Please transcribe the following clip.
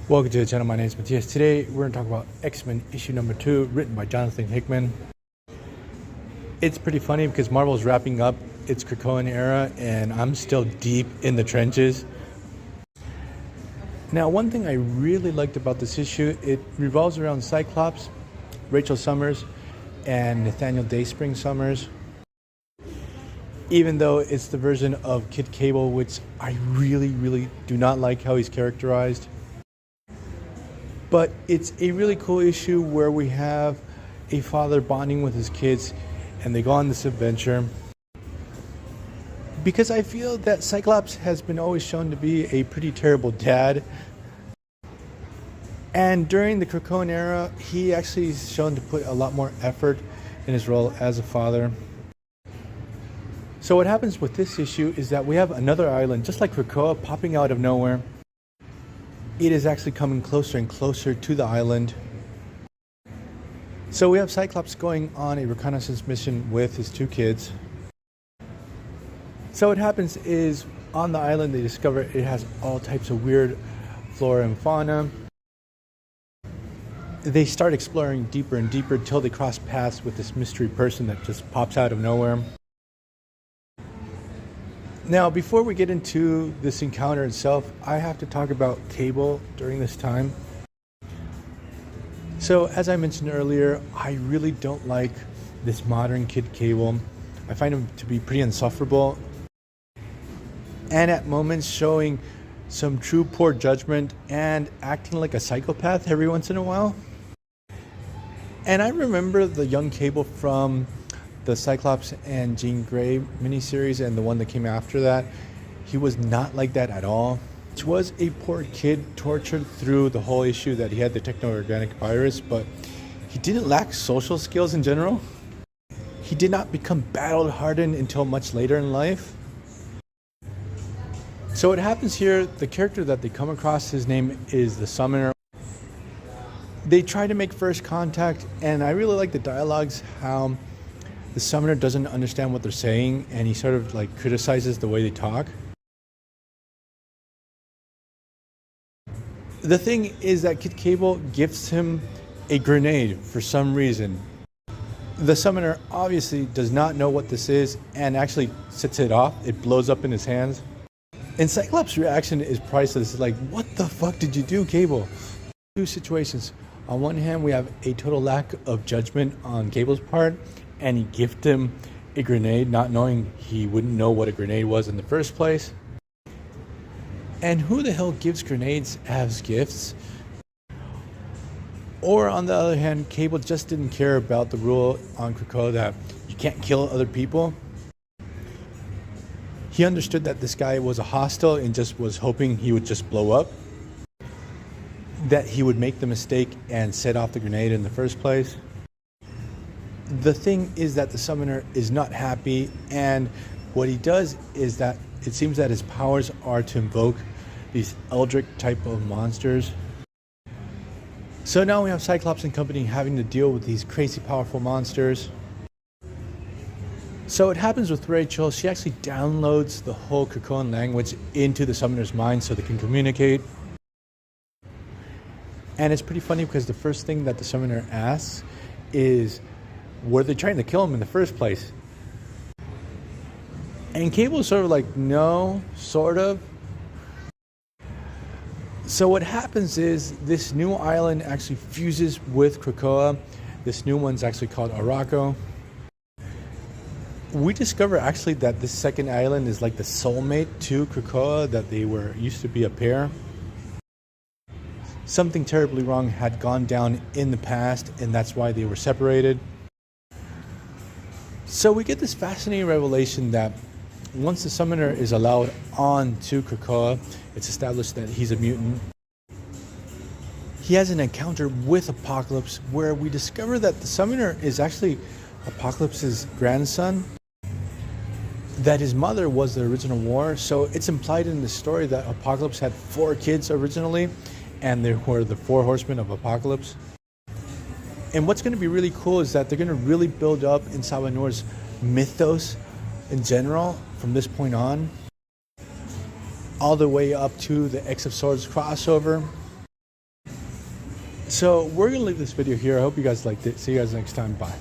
Welcome to the channel. My name is Matthias. Today we're going to talk about X-Men issue number 2, written by Jonathan Hickman. It's pretty funny because Marvel is wrapping up its Krakoan era and I'm still deep in the trenches. Now, one thing I really liked about this issue, it revolves around Cyclops, Rachel Summers, and Nathaniel Dayspring Summers. Even though it's the version of Kid Cable, which I really do not like how he's characterized. But it's a really cool issue where we have a father bonding with his kids and they go on this adventure. Because I feel that Cyclops has been always shown to be a pretty terrible dad. And during the Krakoan era, he actually is shown to put a lot more effort in his role as a father. So what happens with this issue is that we have another island, just like Krakoa, popping out of nowhere. It is actually coming closer and closer to the island. So we have Cyclops going on a reconnaissance mission with his two kids. So what happens is on the island they discover it has all types of weird flora and fauna. They start exploring deeper and deeper till they cross paths with this mystery person that just pops out of nowhere. Now, before we get into this encounter itself, I have to talk about Cable during this time. So, as I mentioned earlier, I really don't like this modern Kid Cable. I find him to be pretty insufferable, and at moments showing some true poor judgment and acting like a psychopath every once in a while. And I remember the young Cable from the Cyclops and Jean Grey miniseries and the one that came after that. He was not like that at all. He was a poor kid tortured through the whole issue that he had the techno-organic virus, but he didn't lack social skills in general. He did not become battle-hardened until much later in life. So what happens here, the character that they come across, his name is the Summoner. They try to make first contact, and I really like the dialogues, how the Summoner doesn't understand what they're saying and he sort of like criticizes the way they talk. The thing is that Kid Cable gifts him a grenade for some reason. The Summoner obviously does not know what this is and actually sets it off. It blows up in his hands. And Cyclops' reaction is priceless. It's like, what the fuck did you do, Cable? Two situations. On one hand, we have a total lack of judgment on Cable's part, and he gifted him a grenade, not knowing he wouldn't know what a grenade was in the first place. And who the hell gives grenades as gifts? Or on the other hand, Cable just didn't care about the rule on Krakoa that you can't kill other people. He understood that this guy was a hostile and just was hoping he would just blow up. That he would make the mistake and set off the grenade in the first place. The thing is that the Summoner is not happy, and what he does is that it seems that his powers are to invoke these eldritch type of monsters. So now we have Cyclops and company having to deal with these crazy powerful monsters. So it happens with Rachel. She actually downloads the whole Krakoan language into the Summoner's mind so they can communicate. And it's pretty funny because the first thing that the Summoner asks is, were they trying to kill him in the first place? And Cable's sort of like, no, sort of. So what happens is this new island actually fuses with Krakoa. This new one's actually called Araco. We discover actually that this second island is like the soulmate to Krakoa, that they used to be a pair. Something terribly wrong had gone down in the past, and that's why they were separated. So we get this fascinating revelation that once the Summoner is allowed on to Krakoa, it's established that he's a mutant. He has an encounter with Apocalypse where we discover that the Summoner is actually Apocalypse's grandson, that his mother was the original war. So it's implied in the story that Apocalypse had 4 kids originally, and they were the 4 horsemen of Apocalypse. And what's going to be really cool is that they're going to really build up in Sabanor's mythos in general from this point on, all the way up to the X of Swords crossover. So we're going to leave this video here. I hope you guys liked it. See you guys next time. Bye.